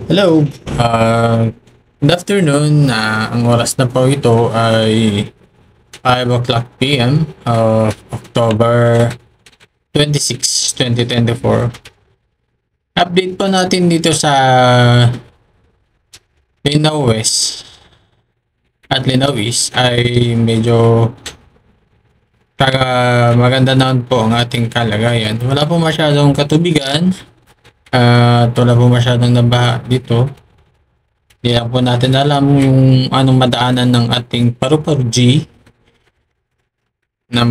Hello, good afternoon. Ang oras na po ito ay 5 o'clock PM of October 26, 2024. Update po natin dito sa Linao West at Linao East ay medyo maganda naman po ang ating kalagayan. Wala po masyadong katubigan at wala po masyadong nabaha dito. Hindi lang po natin alam yung anong madaanan ng ating paru-paru G na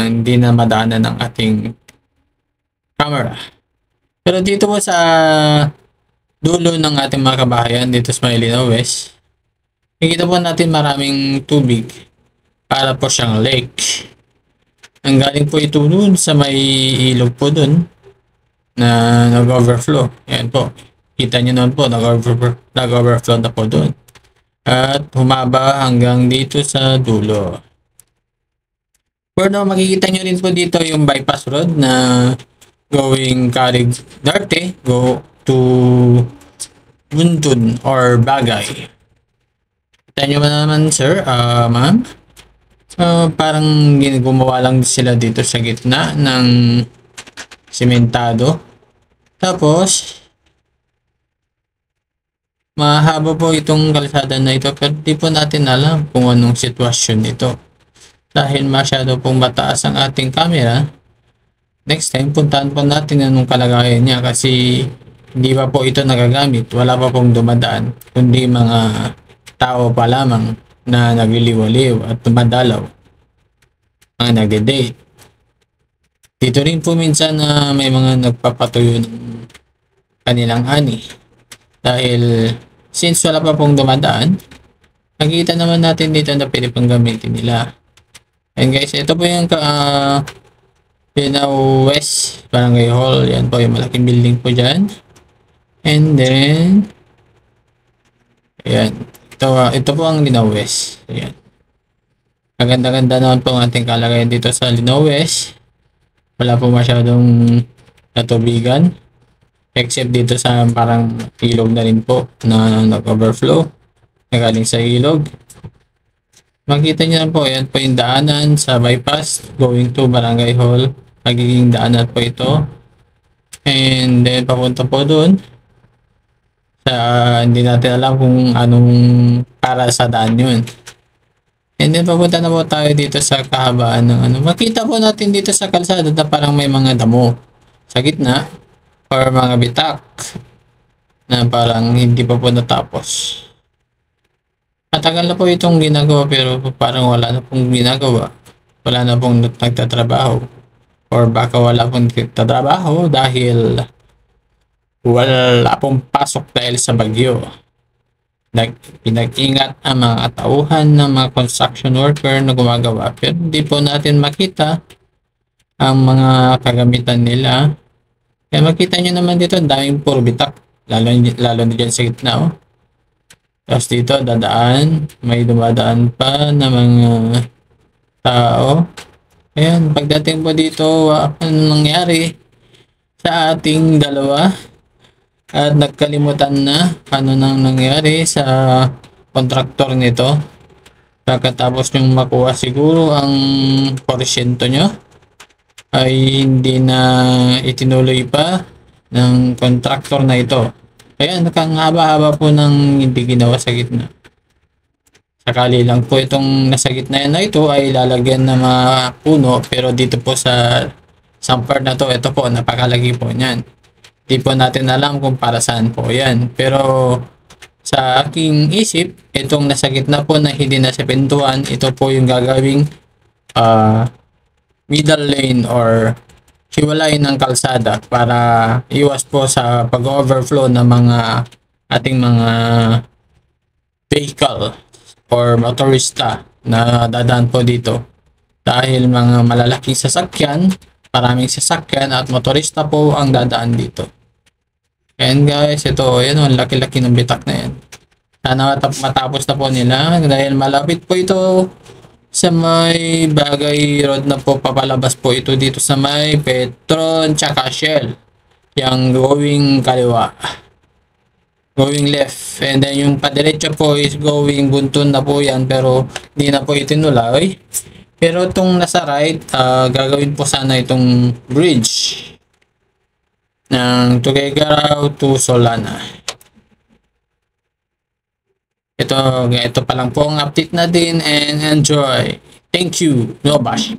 hindi na madaanan ng ating camera. Pero dito po sa dulo ng ating mga kabahayan dito sa Linao West, nakikita po natin maraming tubig para po siyang lake. Ang galing po ito dun sa may ilog po dun na nag-overflow. Yan po. Kita nyo naman po, nag-overflow na po dun. At humaba hanggang dito sa dulo. For now, makikita nyo rin po dito yung bypass road na going Carig Darte, go to Buntun or Bagay. Kita nyo ba naman, sir, ma'am? Parang gumawa lang sila dito sa gitna ng simentado. Tapos, mahaba po itong kalsada na ito pero di po natin alam kung anong sitwasyon ito. Dahil masyado pong mataas ang ating camera, next time puntahan po natin anong kalagayan niya kasi hindi pa po ito nagagamit. Wala pa pong dumadaan kundi mga tao pa lamang na nagliliwaliw at tumadalaw, mga nagde-date. Dito rin po minsan na may mga nagpapatuyo ng kanilang ani. Dahil since wala pa pong dumadaan, nakikita naman natin dito na pwede pang gamitin nila. And guys, ito po yung Linao West Barangay Hall. Yan po yung malaking building po dyan. And then, ayan. Ito po ang Linao West. Ayan. Maganda-ganda naman po ang ating kalagayan dito sa Linao West. Wala po masyadong natubigan. Except dito sa parang ilog na rin po na nag-overflow. Nagaling sa ilog. Makita niyo po, yan po yung daanan sa bypass going to Barangay Hall. Magiging daanan po ito. And then papunta po doon. Hindi natin alam kung anong para sa daan yun. And then papunta na po tayo dito sa kahabaan ng ano. Makita po natin dito sa kalsada na parang may mga damo sa gitna or mga bitak na parang hindi pa po natapos. Matagal na po itong ginagawa pero parang wala na pong ginagawa. Wala na pong nagtatrabaho. Or baka wala pong nagtatrabaho dahil wala pong pasok dahil sa bagyo. Pinag-ingat ang mga tauhan ng mga construction worker na gumagawa pero hindi po natin makita ang mga kagamitan nila. Kaya makita nyo naman dito daming puro bitak. Lalo na dyan sa gitna. Oh. Tapos dito dadaan. May dumadaan pa na mga tao. Ayan. Pagdating po dito, ano nangyari sa ating dalawa? At nagkalimutan na ano nang nangyari sa kontraktor nito. Pagkatapos nyong makuha siguro ang porsyento nyo ay hindi na itinuloy pa ng kontraktor na ito. Kaya nakangaba-haba po ng hindi ginawa sa gitna. Sakali lang po itong nasa gitna na ito ay lalagyan ng mga puno pero dito po sa part na to, ito po napakalagi po niyan. Di po natin alam kung para saan po yan. Pero sa aking isip, itong nasa gitna po na hindi nasa pintuan, ito po yung gagawing middle lane or hiwalay ng kalsada para iwas po sa pag-overflow ng mga ating mga vehicle or motorista na dadaan po dito. Dahil mga malalaking sasakyan, maraming sasakyan at motorista po ang dadaan dito. And guys, ito, yan, ang laki-laki ng bitak na yan. Sana matapos na po nila dahil malapit po ito sa may Bagay Road na po. Papalabas po ito dito sa may Petron tsaka Shell. Yung going kaliwa. Going left. And then yung padiretso po is going buntun na po yan, pero hindi na po itinuloy. Pero itong nasa right, gagawin po sana itong bridge ng Tuguegarao to Solana. Ito pa lang po ang update natin, and enjoy. Thank you. No bash.